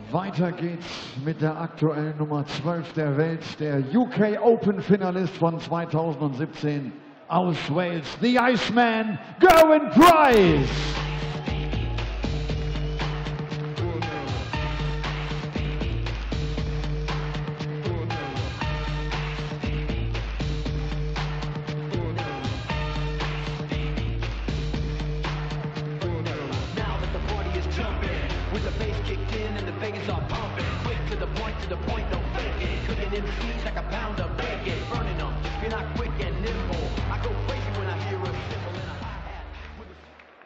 Weiter geht's mit der aktuellen Nummer 12 der Welt, der UK Open Finalist von 2017 aus Wales, the Iceman, Gerwyn Price.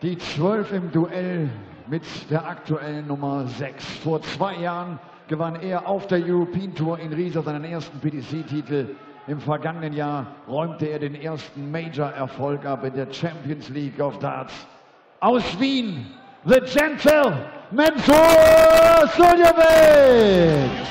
Die 12 im Duell mit der aktuellen Nummer 6. Vor 2 Jahren gewann er auf der European Tour in Riesa seinen ersten PDC-Titel. Im vergangenen Jahr räumte er den ersten Major-Erfolg ab in der Champions League of Darts. Aus Wien, the gentle Mensur Suljovic!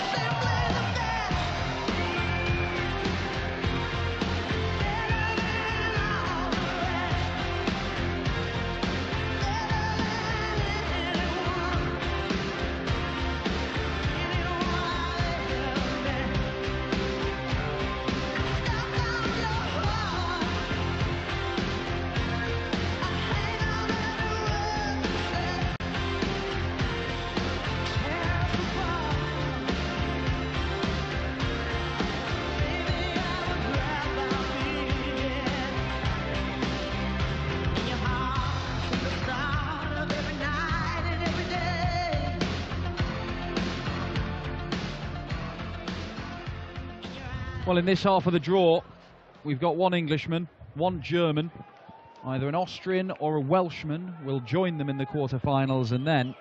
Well, in this half of the draw, we've got one Englishman, one German, either an Austrian or a Welshman will join them in the quarterfinals, and then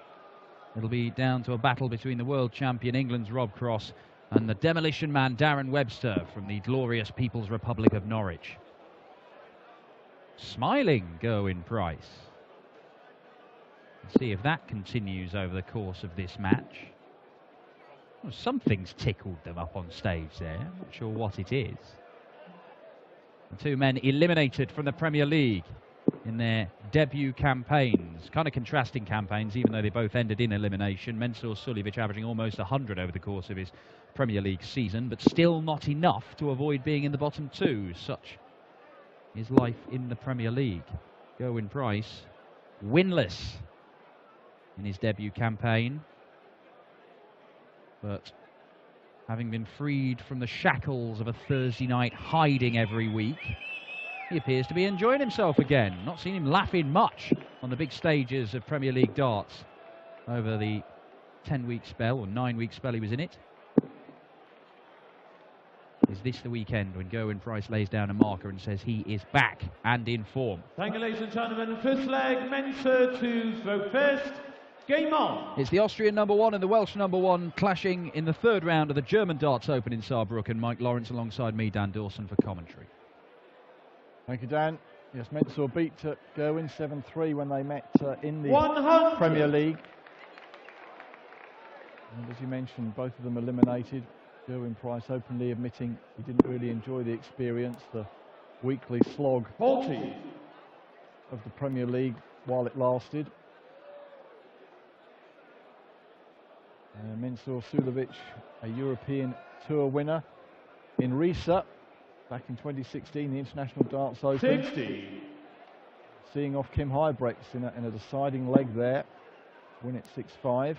it'll be down to a battle between the world champion England's Rob Cross and the demolition man Darren Webster from the glorious People's Republic of Norwich. Smiling Gerwyn Price. Let's see if that continues over the course of this match. Well, something's tickled them up on stage there. I'm not sure what it is. The two men eliminated from the Premier League in their debut campaigns. Kind of contrasting campaigns, even though they both ended in elimination. Mensur Suljovic averaging almost 100 over the course of his Premier League season, but still not enough to avoid being in the bottom two. Such is life in the Premier League. Gerwyn Price, winless in his debut campaign. But having been freed from the shackles of a Thursday night hiding every week, he appears to be enjoying himself again. Not seen him laughing much on the big stages of Premier League darts over the 10-week spell or 9-week spell he was in it. Is this the weekend when Gerwyn Price lays down a marker and says he is back and in form? Thank you, ladies and gentlemen. First leg, Mensur to throw first. Game on. It's the Austrian number 1 and the Welsh number 1 clashing in the third round of the German Darts Open in Saarbrücken. Mike Lawrence alongside me, Dan Dawson, for commentary. Thank you, Dan. Yes, Mensur beat Gerwyn 7-3 when they met in the 100. Premier League. And as you mentioned, both of them eliminated. Gerwyn Price openly admitting he didn't really enjoy the experience, the weekly slog 40 of the Premier League while it lasted. Mensur Suljovic, a European Tour winner in Riesa back in 2016, the International Darts Open. 60. Seeing off Kim Huybrechts in a deciding leg there, win it 6-5.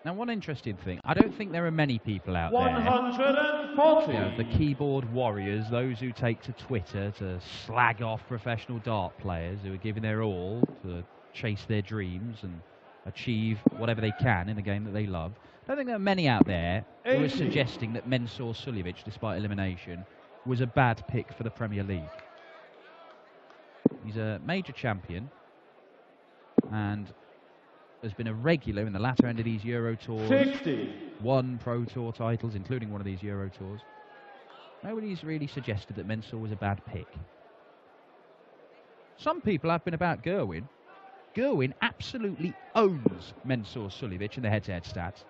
Now, one interesting thing, I don't think there are many people out 140. there, you know, the keyboard warriors, those who take to Twitter to slag off professional dart players who are giving their all to chase their dreams and achieve whatever they can in the game that they love. I don't think there are many out there who are suggesting that Mensur Suljovic, despite elimination, was a bad pick for the Premier League. He's a major champion and has been a regular in the latter end of these Euro Tours. 60. Won Pro Tour titles, including one of these Euro Tours. Nobody's really suggested that Mensur was a bad pick. Some people have been about Gerwyn. Gerwyn absolutely owns Mensur Suljovic in the head-to-head stats.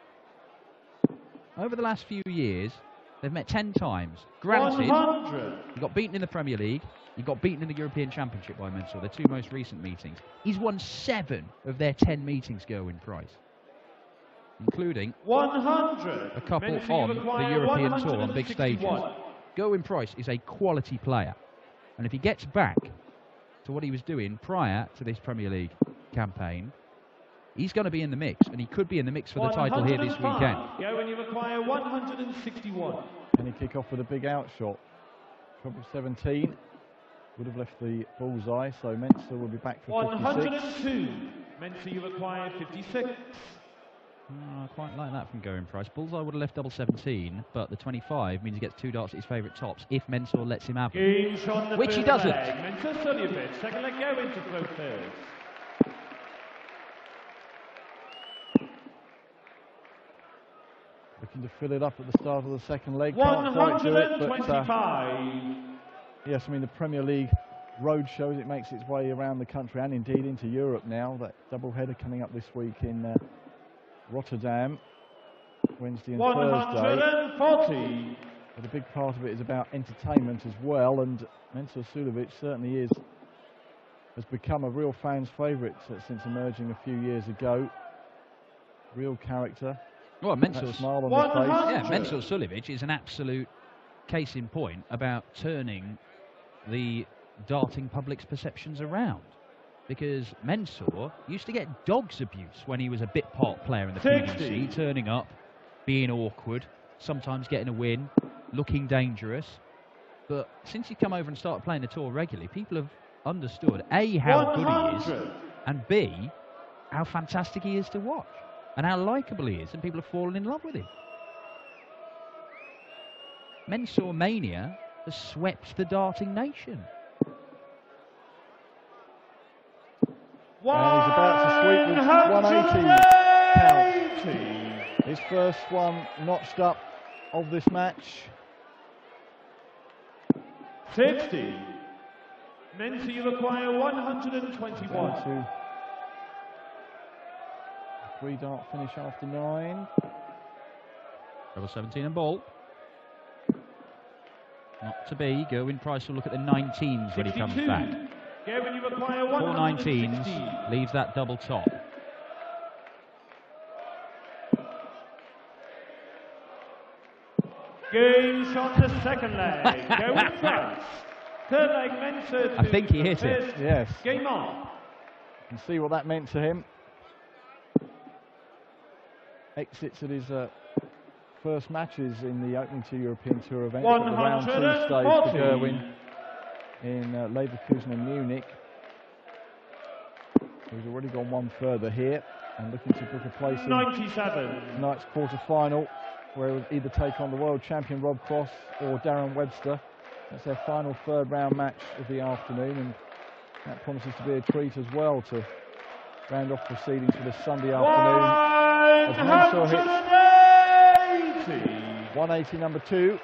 Over the last few years, they've met 10 times. Granted, 100. he got beaten in the Premier League. He got beaten in the European Championship by Mensur, their two most recent meetings. He's won 7 of their 10 meetings, Gerwyn Price. including 100. a couple Men, on the European Tour on big stages. 161. Gerwyn Price is a quality player, and if he gets back to what he was doing prior to this Premier League campaign, he's going to be in the mix, and he could be in the mix for the title here this weekend. Go when you require 161. And he kick off with a big out shot. Trouble 17 would have left the bullseye, so Mensah will be back for 56. 102. Mensah, you require 56. I quite like that from Gerwyn Price. Bullseye would have left double 17, but the 25 means he gets 2 darts at his favourite tops if Mensah lets him have them, which he doesn't. Mensah, Suljovic, second leg go into throw first. Looking to fill it up at the start of the second leg. Can't quite do it, but 125. yes, I mean the Premier League road shows, it makes its way around the country and indeed into Europe now. That double header coming up this week in Rotterdam, Wednesday and Thursday. 140. But a big part of it is about entertainment as well, and Mensah Suljovic certainly has become a real fan's favourite since emerging a few years ago. Real character. Well, Mensah Suljovic Suljovic is an absolute case in point about turning the darting public's perceptions around. Because Mensah used to get dog's abuse when he was a bit part player in the PDC, turning up, being awkward, sometimes getting a win, looking dangerous. But since he's come over and started playing the tour regularly, people have understood A, how good he is, and B, how fantastic he is to watch, and how likeable he is, and people have fallen in love with him. Mensah mania has swept the darting nation. And he's about to sweep with 180 count. His first one notched up of this match. 60. Mensah, you require 121. 3-dart finish after 9. Double 17 and ball. Not to be. Gerwyn Price will look at the 19s when he comes back. Gerwyn, you require 4 116. 19s, leaves that double top. Game shot the second leg. Gerwyn Price. Third leg, Mensah. I think he hit it. Yes. Game on. You can see what that meant to him. Exits at his first matches in the opening 2 European Tour events at the round 2 stage for Gerwyn in Leverkusen and Munich. He's already gone one further here and looking to book a place in 97. Tonight's quarter-final, where he'll either take on the world champion Rob Cross or Darren Webster. That's their final third-round match of the afternoon, and that promises to be a treat as well to round off proceedings for this Sunday afternoon. As Mensah hits 180 number 2.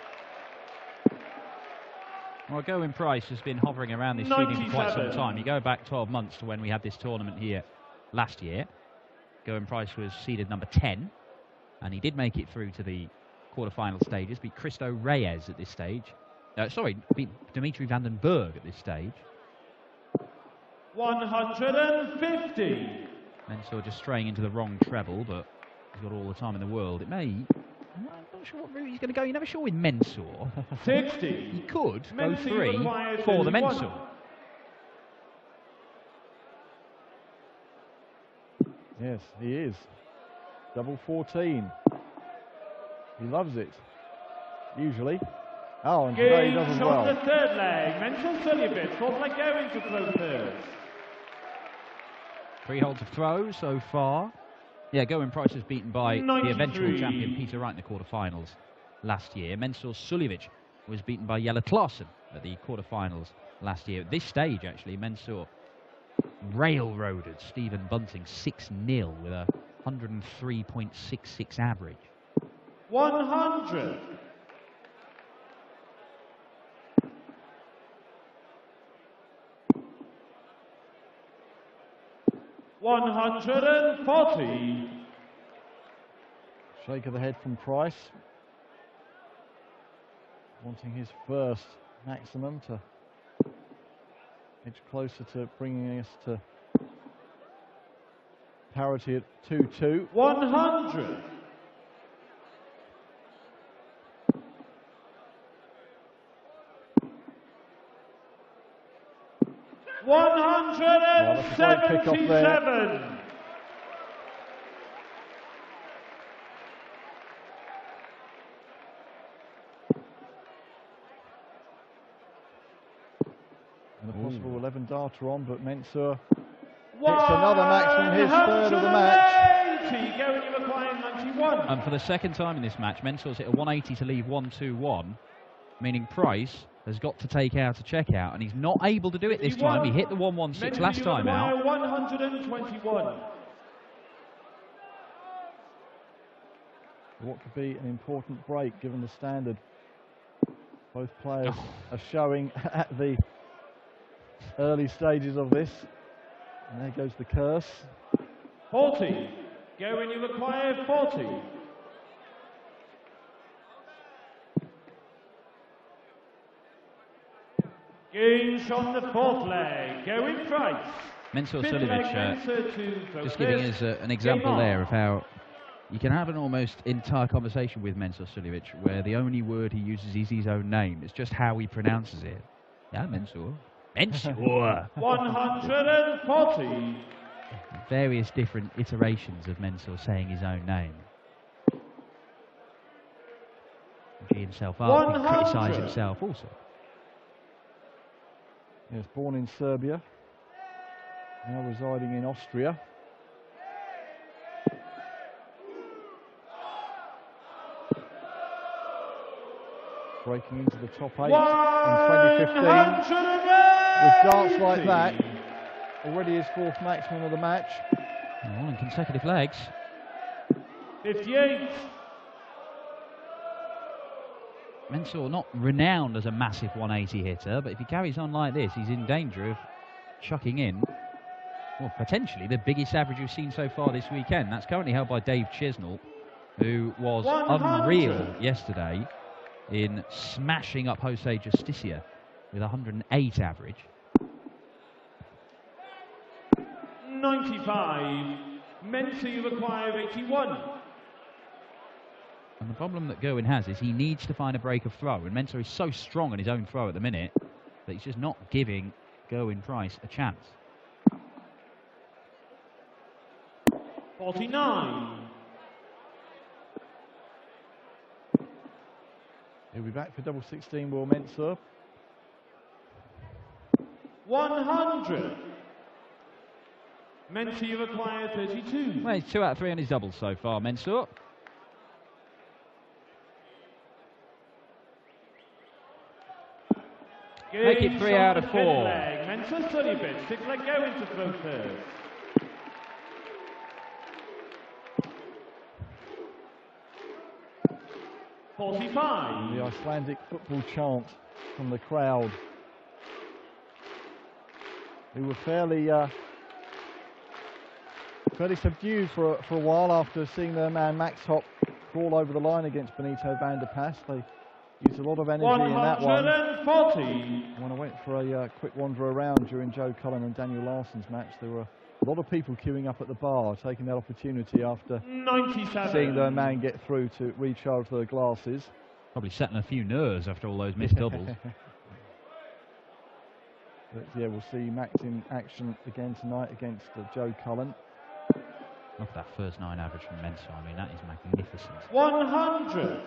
Well, Gerwyn Price has been hovering around this seeding for quite some time. You go back 12 months to when we had this tournament here last year. Gerwyn Price was seeded number 10, and he did make it through to the quarter-final stages, beat Cristo Reyes at this stage. Beat Dimitri van den Berg at this stage. 150. Mensah just straying into the wrong treble, but he's got all the time in the world. I'm not sure what route he's going to go. You're never sure with Mensah. 60. He could go Mensah 3 for the Mensah. Yes, he is. Double 14. He loves it. Usually. Oh, and today he does as well. The third leg. Mensah Suljovic. Fourth leg going to throw first. 3 holes of throw so far. Yeah, Gerwyn Price was beaten by 93. the eventual champion Peter Wright in the quarterfinals last year. Mensah Suljovic was beaten by Jelle Klaassen at the quarterfinals last year. At this stage, actually, Mensah railroaded Stephen Bunting 6-0 with a 103.66 average. 100. 140. Shake of the head from Price. Wanting his first maximum to edge closer to bringing us to parity at 2-2. 100. 177. And a possible 11 darter on, but Mensur hits another maximum, his third of the match. Going, you require 91. And for the second time in this match, Mensur's hit a 180 to leave 121, meaning Price has got to take out a checkout, and he's not able to do it this time. He hit the 116 last time out. 121. What could be an important break given the standard both players are showing at the early stages of this. And there goes the curse. 40. Go when you require 40. Games on the fourth leg. Go in Price. Mensur Suljovic just giving us an example there of how you can have an almost entire conversation with Mensur Suljovic where the only word he uses is his own name. It's just how he pronounces it. Yeah, Mensur. Mensur. 140. Various different iterations of Mensur saying his own name. He himself up and criticise himself also. Yes, born in Serbia, now residing in Austria. Breaking into the top 8 in 2015. With darts like that, already his fourth maximum of the match. All in consecutive legs. 58. Mensur not renowned as a massive 180 hitter, but if he carries on like this, he's in danger of chucking in, well, potentially the biggest average we've seen so far this weekend. That's currently held by Dave Chisnell, who was 100. unreal yesterday in smashing up Jose Justicia with 108 average. 95. Mensur, you require 81. And the problem that Gerwin has is he needs to find a break of throw, and Mensur is so strong on his own throw at the minute that he's just not giving Gerwin Price a chance. 49. He'll be back for double 16, Will Mensur. 100. Mensur, you require 32. Well, he's 2 out of 3 on his doubles so far, Mensur. Make it 3 out of 4. Mensur Suljovic, 6 leg go into throw first. .45. The Icelandic football chant from the crowd, who were fairly subdued for a while after seeing their man Max Hopp crawl over the line against Benito van der Pas. They used a lot of energy in that one. 140. When I went for a quick wander around during Joe Cullen and Daniel Larsson's match, there were a lot of people queuing up at the bar, taking that opportunity after 97. seeing their man get through to recharge their glasses. Probably setting a few nerves after all those missed doubles. But yeah, we'll see Max in action again tonight against Joe Cullen. Look at that first 9 average from Mensur. I mean, that is magnificent. 100.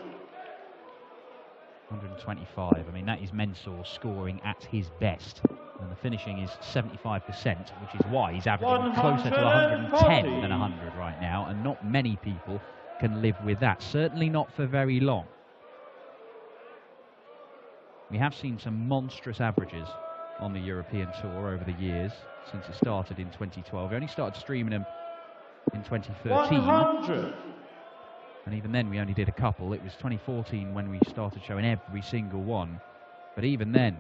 125. I mean, that is Mensur scoring at his best. And the finishing is 75%, which is why he's averaging closer to 110 than 100 right now. And not many people can live with that. Certainly not for very long. We have seen some monstrous averages on the European Tour over the years since it started in 2012. We only started streaming them in 2013. 100. And even then we only did a couple. It was 2014 when we started showing every single one. But even then,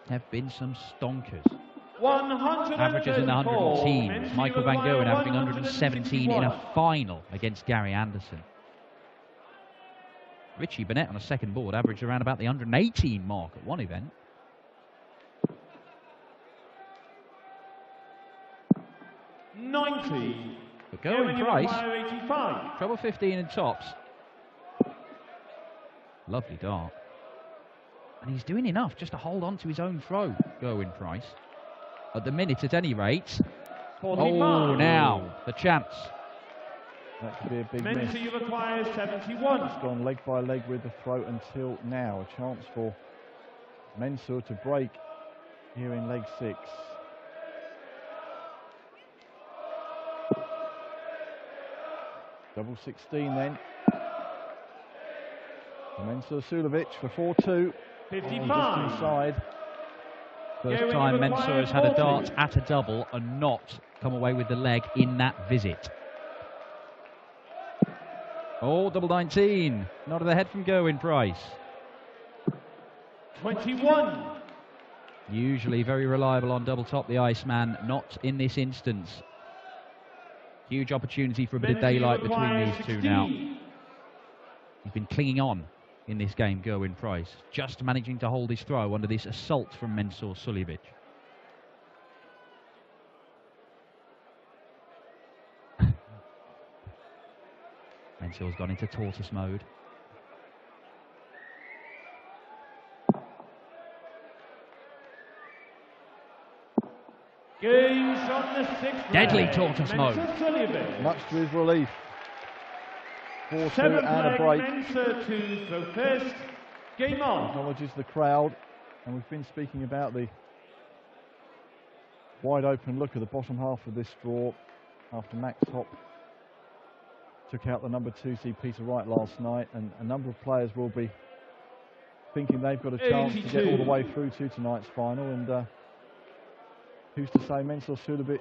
there have been some stonkers. 134. Averages in the 100 teens. Michael van Gerwen averaging 117 in a final against Gary Anderson. Richie Burnett on a second board averaged around about the 118 mark at one event. 90. But Gerwyn Price, treble 15 in tops. Lovely dart. And he's doing enough just to hold on to his own throw, Gerwyn Price. At the minute, at any rate. 45. Oh, now, the chance. That could be a big miss. Mensah requires 71. It's gone leg by leg with the throw until now. A chance for Mensah to break here in leg 6. Double 16 then. Mensah Suljovic for 4-2. 55. Just inside. First time Mensah has had a dart at a double and not come away with the leg in that visit. Oh, double 19. Not at the head from Gerwyn Price. 21. Usually very reliable on double top, the Iceman. Not in this instance. Huge opportunity for a bit of daylight between these two now. He's been clinging on in this game, Gerwyn Price. Just managing to hold his throw under this assault from Mensah Suljovic. Mensah's gone into tortoise mode. Games on the 6th. Deadly tortoise mode. Much to his relief. 4-2 7th and a leg, break. Mensah to throw first. Game on. Acknowledges the crowd, and we've been speaking about the wide open look at the bottom half of this draw after Max Hopp took out the number 2 seed Peter Wright last night, and a number of players will be thinking they've got a chance to get all the way through to tonight's final, and who's to say Mensah Suljovic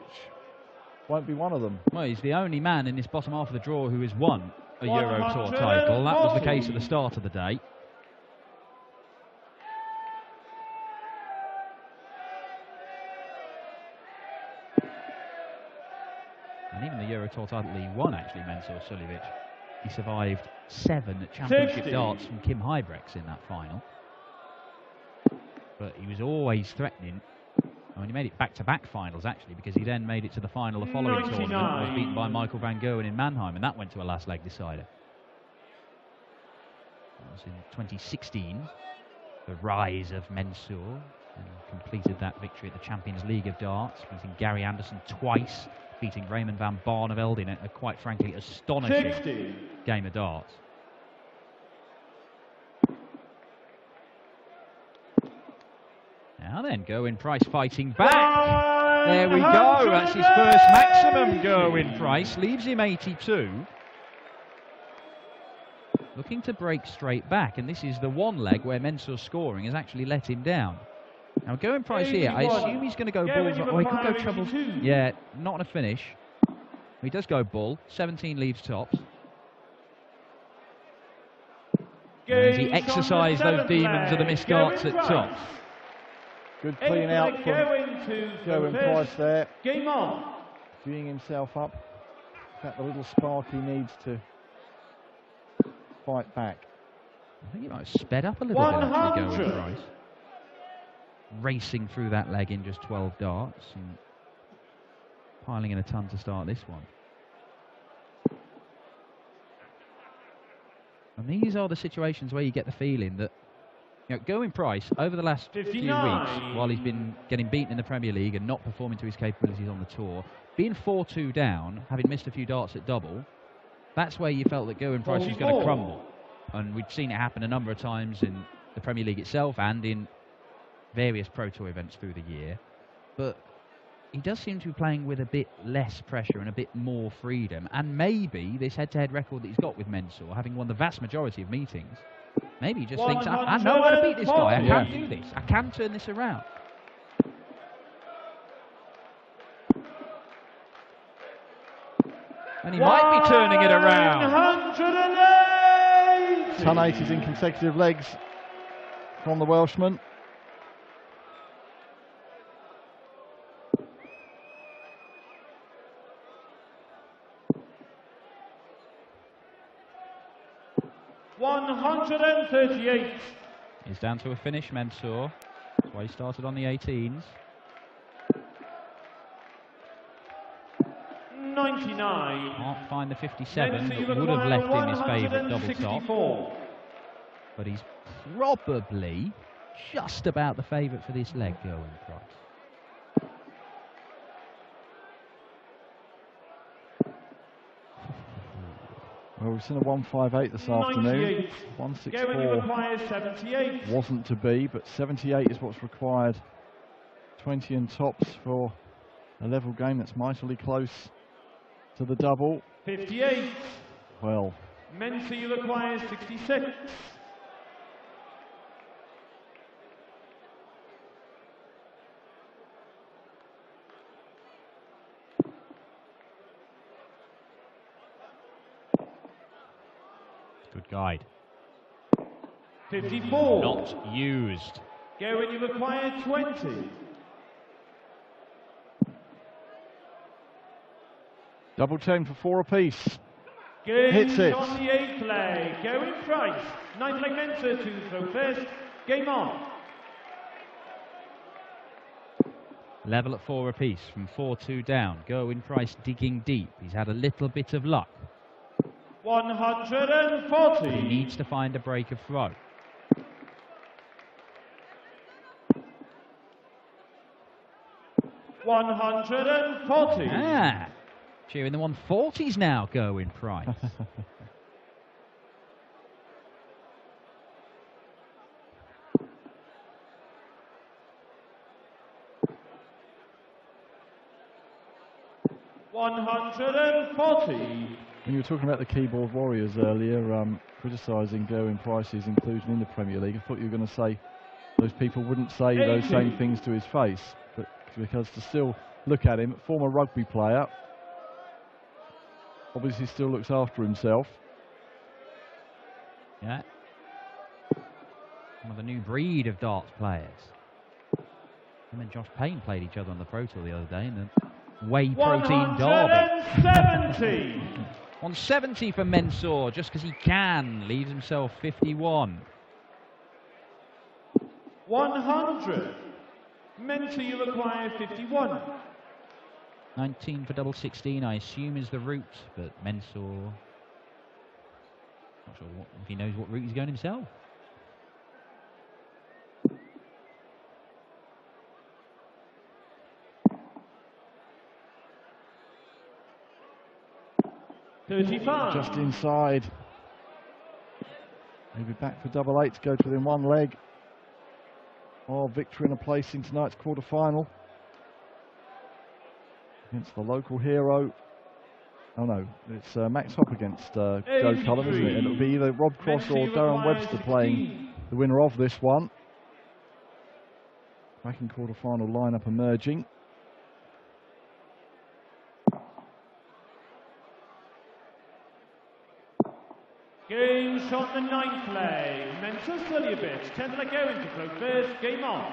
won't be one of them. Well, he's the only man in this bottom half of the draw who has won a Euro Tour title. That was the case at the start of the day. And even the Euro Tour title he won, actually, Mensah Suljovic. He survived 7 championship darts from Kim Huybrechts in that final. But he was always threatening. I mean, he made it back-to-back finals, actually, because he then made it to the final the following tournament and was beaten by Michael van Gerwen in Mannheim, and that went to a last leg decider. That was in 2016, the rise of Mensah, and completed that victory at the Champions League of Darts, beating Gary Anderson twice, beating Raymond van Barneveld in a quite frankly astonishing 60. game of darts. Now then, Gerwyn Price fighting back. There we go. That's his first maximum, Gerwyn Price. Leaves him 82. Looking to break straight back. And this is the one leg where Mensah's scoring has actually let him down. Now, Gerwyn Price here, I assume he's going to go bull. Oh, he could go treble. Yeah, not on a finish. He does go bull. 17 leaves tops. As he exercised those demons of the missed darts at tops. Good clean out from Gerwyn Price there. Game on. Geeing himself up. Got the little spark he needs to fight back. I think he might have sped up a little bit, actually, Gerwyn Price. Racing through that leg in just 12 darts and piling in a ton to start this one. And these are the situations where you get the feeling that, you know, Gerwyn Price, over the last 59. few weeks, while he's been getting beaten in the Premier League and not performing to his capabilities on the tour, being 4-2 down, having missed a few darts at double, that's where you felt that Gerwyn Price was going to crumble. And we'd seen it happen a number of times in the Premier League itself and in various Pro Tour events through the year. But he does seem to be playing with a bit less pressure and a bit more freedom. And maybe this head-to-head record that he's got with Mensah, having won the vast majority of meetings, maybe he just thinks, I know how to beat this guy, I can do this, I can turn this around. And he might be turning it around. 180s in consecutive legs from the Welshman. $138. He's down to a finish, Mensah. That's why he started on the 18s. 90. 99. Can't find the 57 Men's that would have left him his favourite double 164. top. But he's probably just about the favourite for this leg, Gerwyn Price. Well, we've seen a 158 this afternoon. 164 78. Wasn't to be, but 78 is what's required. 20 and tops for a level game that's mightily close to the double. 58. Well, Mensa requires 66. Good guide. 54. Not used. Gerwyn, you require 20. double 10 for 4 apiece. Game Hits it. on the 8th leg. Gerwyn Price. 9th leg Mensa to throw first. Game on. Level at 4 apiece from 4-2 down. Gerwyn Price digging deep. He's had a little bit of luck. 140. He needs to find a break of throw. Ah, cheering the 140s now, Gerwyn Price. When you were talking about the keyboard warriors earlier, criticising Gerwyn Price's inclusion in the Premier League, I thought you were going to say those people wouldn't say those same things to his face, but because to still look at him, former rugby player, obviously still looks after himself. Yeah. One of the new breed of darts players. Him and Josh Payne played each other on the Pro Tour the other day in the whey protein derby. 170. 170 for Mensah, just because he can. Leaves himself 51. 100. Mensa, you require 51. 19 for double 16, I assume is the route, but Mensah, not sure if he knows what route he's going himself. Just inside. Maybe back for double 8 to go to within one leg. Oh, victory and a place in tonight's quarter-final against the local hero. Oh no, it's Max Hopp against Joe Cullen, isn't it? And it'll be either Rob Cross or Darren Webster playing the winner of this one. Cracking quarter-final lineup emerging. Game shot the 9th leg. Mensa Suljovic, 10th leg going to throw first. Game on.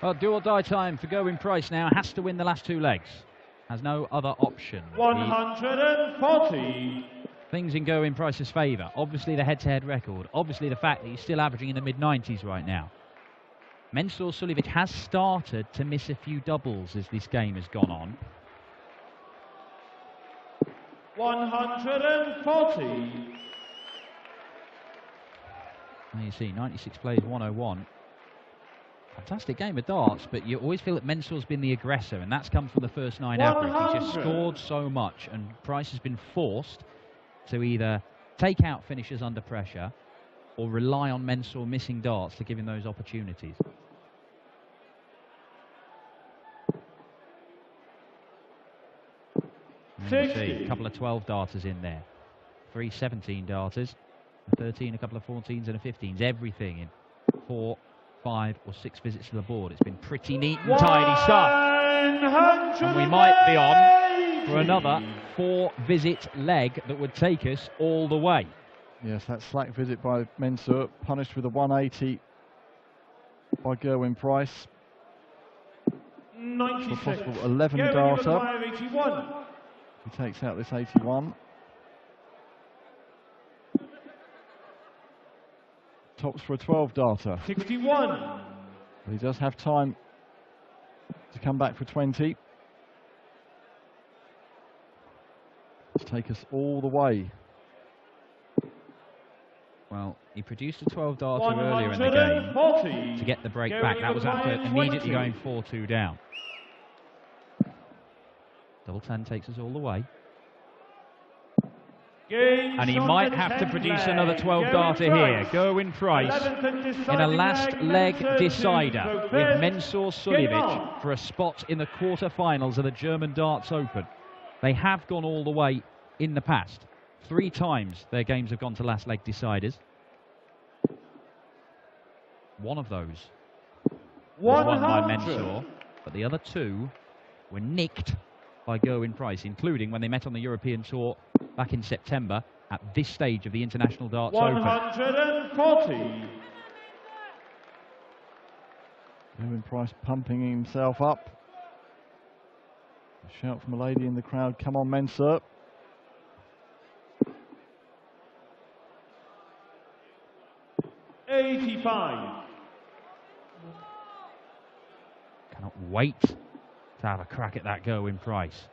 Well, do or die time for Gerwyn Price now. Has to win the last 2 legs. Has no other option. 140. Things in Gerwyn Price's favour. Obviously the head-to-head record. Obviously the fact that he's still averaging in the mid-90s right now. Mensah Suljovic has started to miss a few doubles as this game has gone on. 140. There you see, 96 plays, 101. Fantastic game of darts, but you always feel that Mensah's been the aggressor, and that's come from the first 9 average. He's just scored so much, and Price has been forced to either take out finishers under pressure or rely on Mensah missing darts to give him those opportunities. And see, a couple of 12 darters in there, 3 17 darters, a 13, a couple of 14s and a 15s, everything in 4, 5 or 6 visits to the board. It's been pretty neat and tidy stuff. And we might be on for another 4-visit leg that would take us all the way. Yes, that slack visit by Mensah, punished with a 180 by Gerwyn Price. 96. For a possible 11 darter. He takes out this 81. Tops for a 12 darter. 61. But he does have time to come back for 20. take us all the way. Well, he produced a 12 darter earlier in the game to get the break back. That was after immediately going 4-2 down. Double 10 takes us all the way. And he might have to produce another 12 darter here. Gerwyn Price in a last leg decider with Mensur Suljovic for a spot in the quarter-finals of the German Darts Open. They have gone all the way in the past. 3 times their games have gone to last leg deciders. One of those was won by Mensur, but the other 2 were nicked by Gerwyn Price, including when they met on the European Tour back in September at this stage of the International Darts Open. 140. Gerwyn Price pumping himself up. A shout from a lady in the crowd, come on Mensur. $85. Cannot wait to have a crack at that Gerwyn Price.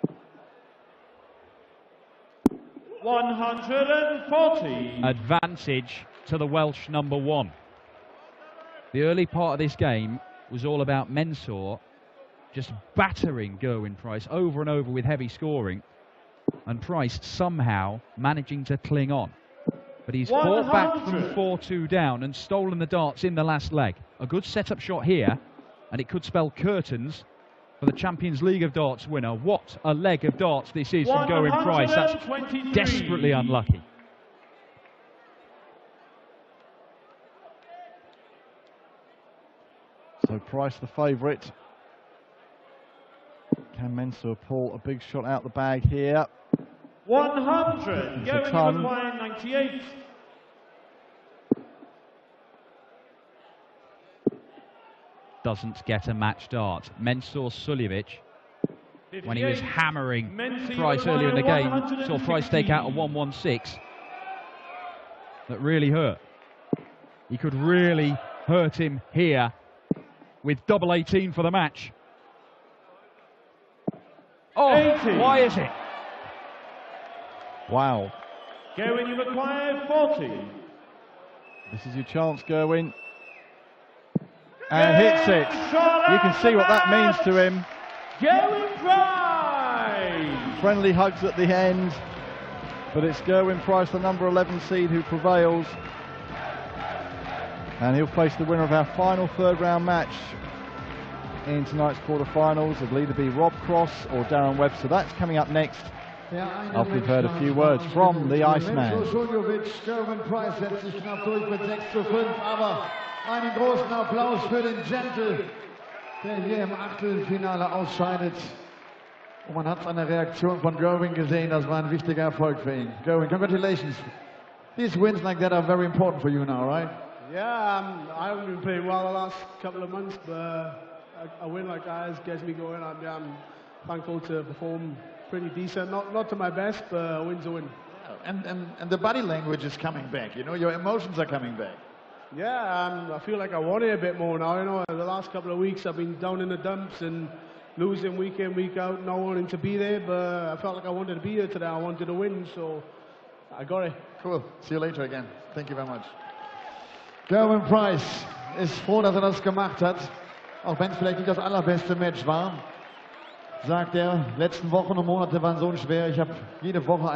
140. Advantage to the Welsh number 1. The early part of this game was all about Mensur just battering Gerwyn Price over and over with heavy scoring, and Price somehow managing to cling on. But he's fought back from 4-2 down and stolen the darts in the last leg. A good setup shot here, and it could spell curtains for the Champions League of Darts winner. What a leg of darts this is from Gerwyn Price. That's desperately unlucky. So Price the favourite. Can Mensur pull a big shot out the bag here? 100. Gerwyn required 98. Doesn't get a match dart. Mensur Suljovic, when he was hammering Price earlier in the game, saw Price take out a 116. That really hurt. He could really hurt him here with double 18 for the match. Oh, 80. Why is it? Wow. Gerwyn, you require 40. This is your chance, Gerwyn. And hits it. You can see what that means to him. Gerwyn Price. Friendly hugs at the end. But it's Gerwyn Price, the number 11 seed, who prevails. And he'll face the winner of our final 3rd round match in tonight's quarterfinals. It'll either be Rob Cross or Darren Webster. That's coming up next. After we've heard a few words from the Iceman. Suljovic, Gerwyn Price setzt sich knapp durch mit 6:5, aber einen großen Applaus für den Gentle, der hier im Achtelfinale ausscheidet. Und man hat es an der Reaktion von Gerwyn gesehen, das war ein wichtiger Erfolg für ihn. Gerwyn, congratulations. These wins like that are very important for you now, right? Yeah, I haven't been playing well the last couple of months, but a win like that gets me going. I'm thankful to perform pretty decent, not to my best, but a win's a win. And the body language is coming back, you know, your emotions are coming back. Yeah, I feel like I want it a bit more now, you know. The last couple of weeks I've been down in the dumps and losing week in, week out, not wanting to be there, but I felt like I wanted to be here today. I wanted to win, so I got it. Cool, see you later again. Thank you very much. Gerwyn Price ist froh, dass das gemacht hat, auch wenn es vielleicht nicht das allerbeste Match war. Sagt er, letzten Wochen und Monate waren so schwer, ich habe jede Woche